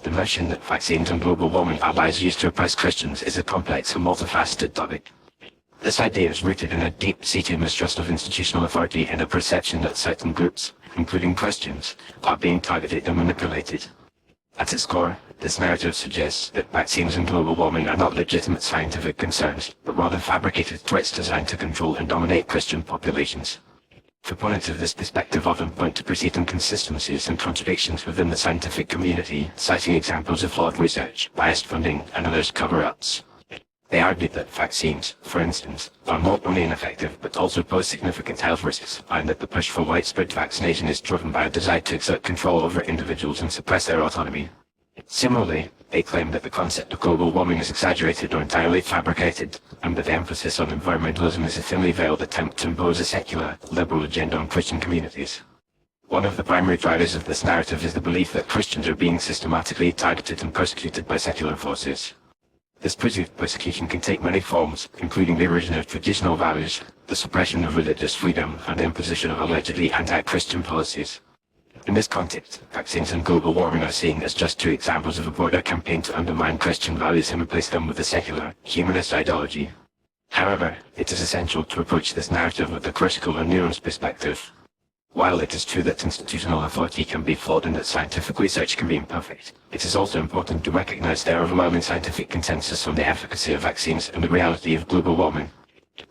The notion that vaccines and global warming are lies used to oppress Christians is a complex and multifaceted topic. This idea is rooted in a deep-seated mistrust of institutional authority and a perception that certain groups, including Christians, are being targeted and manipulated. At its core, this narrative suggests that vaccines and global warming are not legitimate scientific concerns, but rather fabricated threats designed to control and dominate Christian populations. Proponents of this perspective often point to perceived inconsistencies and contradictions within the scientific community, citing examples of flawed research, biased funding, and alleged cover-ups. They argue that vaccines, for instance, are not only ineffective but also pose significant health risks, and that the push for widespread vaccination is driven by a desire to exert control over individuals and suppress their autonomy. Similarly, they claim that the concept of global warming is exaggerated or entirely fabricated, and that the emphasis on environmentalism is a thinly veiled attempt to impose a secular, liberal agenda on Christian communities. One of the primary drivers of this narrative is the belief that Christians are being systematically targeted and persecuted by secular forces. This perceived persecution can take many forms, including the erosion of traditional values, the suppression of religious freedom, and the imposition of allegedly anti-Christian policies. In this context, vaccines and global warming are seen as just two examples of a broader campaign to undermine Christian values and replace them with a secular, humanist ideology. However, it is essential to approach this narrative with a critical and nuanced perspective. While it is true that institutional authority can be flawed and that scientific research can be imperfect, it is also important to recognize the overwhelming scientific consensus on the efficacy of vaccines and the reality of global warming.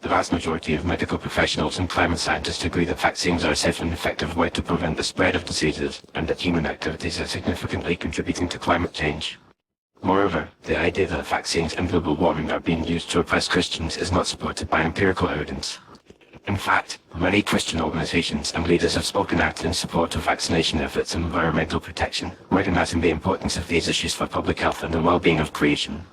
The vast majority of medical professionals and climate scientists agree that vaccines are a safe and effective way to prevent the spread of diseases, and that human activities are significantly contributing to climate change. Moreover, the idea that vaccines and global warming are being used to oppress Christians is not supported by empirical evidence. In fact, many Christian organizations and leaders have spoken out in support of vaccination efforts and environmental protection, recognizing the importance of these issues for public health and the well-being of creation.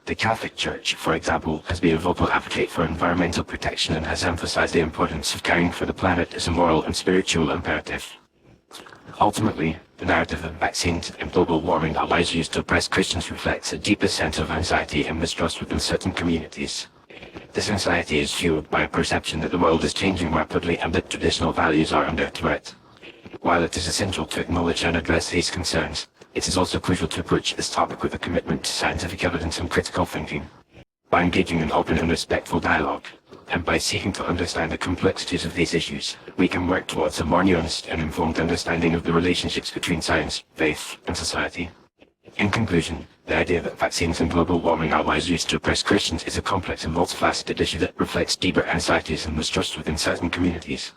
The Catholic Church, for example, has been a vocal advocate for environmental protection and has emphasized the importance of caring for the planet as a moral and spiritual imperative. Ultimately, the narrative of vaccines and global warming are lies used to oppress Christians reflects a deeper sense of anxiety and mistrust within certain communities. This anxiety is fueled by a perception that the world is changing rapidly and that traditional values are under threat. While it is essential to acknowledge and address these concerns, it is also crucial to approach this topic with a commitment to scientific evidence and critical thinking. By engaging in open and respectful dialogue, and by seeking to understand the complexities of these issues, we can work towards a more nuanced and informed understanding of the relationships between science, faith, and society. In conclusion, the idea that vaccines and global warming are lies used to oppress Christians is a complex and multifaceted issue that reflects deeper anxieties and mistrust within certain communities.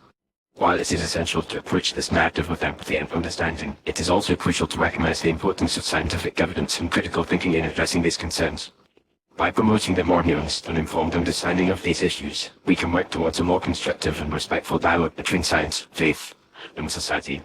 While it is essential to approach this narrative with empathy and understanding, it is also crucial to recognize the importance of scientific evidence and critical thinking in addressing these concerns. By promoting the more nuanced and informed understanding of these issues, we can work towards a more constructive and respectful dialogue between science, faith, and society.